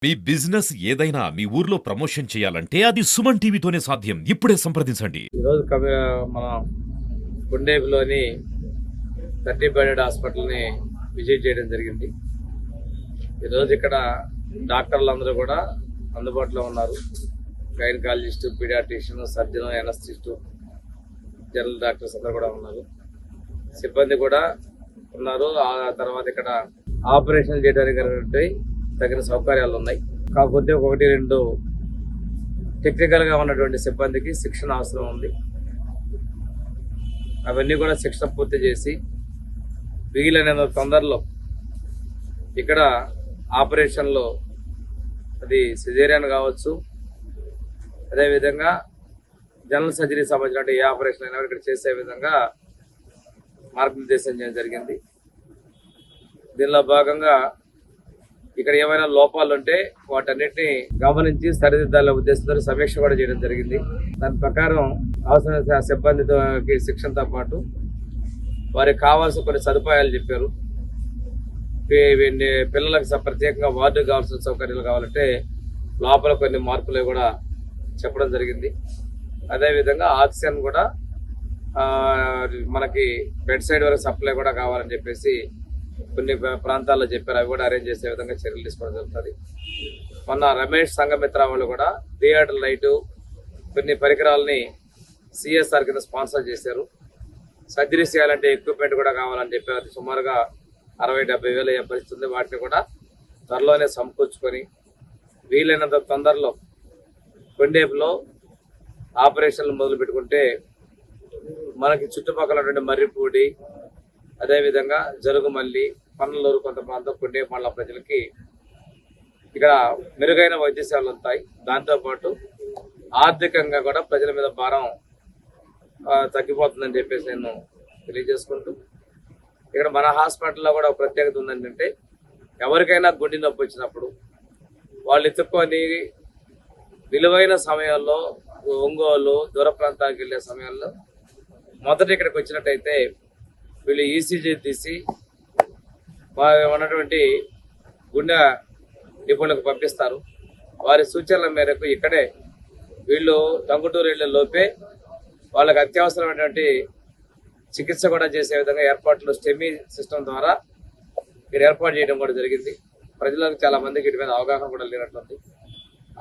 మీ business ఏదైనా మీ ఊర్లో promotion చేయాలంటే అది సుమన్ టీవీతోనే సాధ్యం. ఇప్పుడే సంప్రదించండి. ఈరోజు మన గుండేపులోని 30 బెడెడ్ హాస్పిటల్ని విజిట్ చేయడం జరిగింది. ఈరోజు ఇక్కడ డాక్టర్లు అందరూ కూడా అందుబాటులో ఉన్నారు. Gynaecologist, paediatrician, surgeon, anaesthetist, general doctors అందరూ కూడా ఉన్నారు. సిబ్బంది కూడా ఉన్నారు. ఆ తర్వాత ఇక్కడ ఆపరేషన్ చేయడానికి తగిన సౌకర్యాలు ఉన్నాయి. కాకపోతే 1-2 టెక్నికల్గా ఉన్నటువంటి సిబ్బందికి శిక్షణ అవసరం ఉంది. అవన్నీ కూడా శిక్షణ పూర్తి చేసి వీలైనంత తొందరలో ఇక్కడ ఆపరేషన్లో అది సిజేరియన్ కావచ్చు, అదేవిధంగా జనరల్ సర్జరీ సంబంధించిన ఏ ఆపరేషన్ అయినా ఇక్కడ చేసే విధంగా మార్గనిర్దేశం చేయడం జరిగింది. దీనిలో భాగంగా ఇక్కడ ఏమైనా లోపాలు ఉంటే వాటన్నిటిని గమనించి సరిదిద్దాలనే ఉద్దేశంతో సమీక్ష కూడా చేయడం జరిగింది. దాని ప్రకారం అవసరమైన సిబ్బందికి శిక్షణతో పాటు వారికి కావాల్సిన కొన్ని సదుపాయాలు చెప్పారు. పిల్లలకు ప్రత్యేకంగా వార్డు కావాల్సిన సౌకర్యాలు కావాలంటే లోపల కొన్ని మార్పులు కూడా చెప్పడం జరిగింది. అదేవిధంగా ఆక్సిజన్ కూడా మనకి బెడ్ సైడ్ వరకు సప్లై కూడా కావాలని చెప్పేసి కొన్ని ప్రాంతాల్లో చెప్పారు. అవి కూడా అరేంజ్ చేసే విధంగా చర్యలు తీసుకోవడం జరుగుతుంది. మొన్న రమేష్ సంఘమిత్ర వాళ్ళు కూడా థియేటర్ లైటు కొన్ని పరికరాలని సిఎస్ఆర్ కింద స్పాన్సర్ చేశారు. సర్జరీ చేయాలంటే ఎక్విప్మెంట్ కూడా కావాలని చెప్పారు. అది సుమారుగా 60-70 వేలు అయ్యే పరిస్థితి ఉంది. వాటిని కూడా త్వరలోనే సమకూర్చుకొని వీలైనంత తొందరలో కొండేపులో ఆపరేషన్లు మొదలు పెట్టుకుంటే మనకి చుట్టుపక్కల ఉన్నటువంటి మర్రిపూడి, అదేవిధంగా జరుగుమల్లి, పన్నలూరు కొంత ప్రాంతం కొండేపు మండల ప్రజలకి ఇక్కడ మెరుగైన వైద్య సేవలు ఉంటాయి. దాంతోపాటు ఆర్థికంగా కూడా ప్రజల మీద భారం తగ్గిపోతుందని చెప్పేసి నేను తెలియజేసుకుంటూ, ఇక్కడ మన హాస్పిటల్లో కూడా ఒక ప్రత్యేకత ఉందంటే ఎవరికైనా గుండె నొప్పి వచ్చినప్పుడు వాళ్ళు ఎత్తుక్కొని విలువైన సమయంలో ఒంగోలు దూర ప్రాంతానికి వెళ్ళే సమయంలో మొదట ఇక్కడికి వచ్చినట్టయితే వీళ్ళు ఈసీజీ తీసి ఉన్నటువంటి గుండె నిపుణులకు పంపిస్తారు. వారి సూచనల మేరకు ఇక్కడే వీళ్ళు టంగుటూరు వెళ్ళే లోపే వాళ్ళకి అత్యవసరమైనటువంటి చికిత్స కూడా చేసే విధంగా ఏర్పాట్లు స్టెమీ సిస్టమ్ ద్వారా ఇక్కడ ఏర్పాటు చేయడం కూడా జరిగింది. ప్రజలకు చాలా మందికి వీటి మీద అవగాహన కూడా లేనట్లుంది.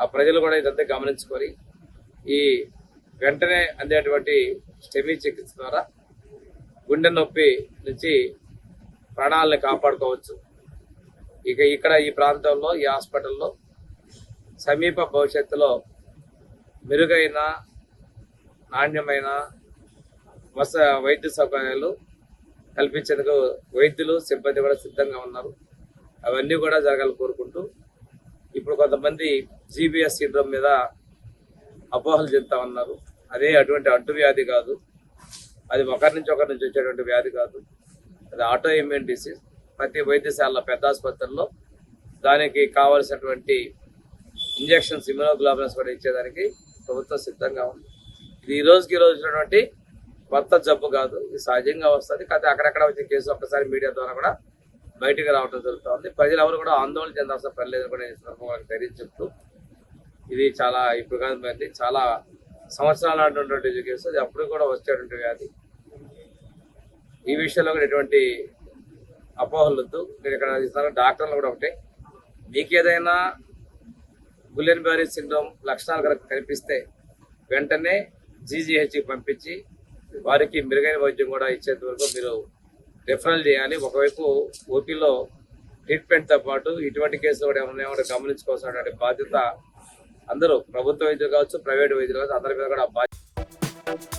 ఆ ప్రజలు కూడా ఇదంతా గమనించుకొని ఈ వెంటనే అందేటువంటి స్టెమీ చికిత్స ద్వారా గుండె నొప్పి నుంచి ప్రాణాలని కాపాడుకోవచ్చు. ఇక ఇక్కడ ఈ ప్రాంతంలో ఈ హాస్పిటల్లో సమీప భవిష్యత్తులో మెరుగైన నాణ్యమైన వైద్య సౌకర్యాలు కల్పించేందుకు వైద్యులు సిబ్బంది కూడా సిద్ధంగా ఉన్నారు. అవన్నీ కూడా జరగాలని కోరుకుంటూ, ఇప్పుడు కొంతమంది జీబీఎస్ సిండ్రోమ్ మీద అపోహలు చెందుతా ఉన్నారు. అదే అటువంటి అంటువ్యాధి కాదు, అది ఒకరి నుంచి వచ్చేటువంటి వ్యాధి కాదు, అది ఆటో ఇమ్యూన్ డిసీజ్. ప్రతి వైద్యశాలలో పెద్ద ఆసుపత్రుల్లో దానికి కావాల్సినటువంటి ఇంజెక్షన్స్, ఇమ్యునోగ్లోబులిన్స్ కూడా ఇచ్చేదానికి ప్రభుత్వం సిద్ధంగా ఉంది. ఇది ఈ రోజుకి వచ్చినటువంటి కొత్త జబ్బు కాదు, ఇది సహజంగా వస్తుంది. కాకపోతే అక్కడక్కడ వచ్చే కేసు ఒక్కసారి మీడియా ద్వారా కూడా బయటికి రావడం జరుగుతూ ఉంది. ప్రజలు ఎవరు కూడా ఆందోళన చెందాల్సిన పని లేదని కూడా వాళ్ళకి ధైర్యం చెప్తూ, ఇది చాలా ఇప్పుడు కాదు, చాలా సంవత్సరాలు ఆడినటువంటి కేసు, అది అప్పుడు కూడా వచ్చేటువంటి వ్యాధి. ఈ విషయంలో కూడా ఎటువంటి అపోహలు వద్దు. నేను ఇక్కడ ఇస్తాను డాక్టర్లు కూడా ఒకటే, మీకు ఏదైనా గుల్లెన్ బ్యారీ సిండ్రోమ్ లక్షణాలు కనుక కనిపిస్తే వెంటనే జీజీహెచ్కి పంపించి వారికి మెరుగైన వైద్యం కూడా ఇచ్చేంత వరకు మీరు రిఫరల్ చేయాలి. ఒకవైపు ఓపీలో ట్రీట్మెంట్తో పాటు ఇటువంటి కేసులు కూడా ఏమైనా గమనించుకోవాల్సినటువంటి బాధ్యత అందరూ ప్రభుత్వ వైద్యులు కావచ్చు, ప్రైవేట్ వైద్యులు కావచ్చు, అందరి మీద కూడా బాధ్యత.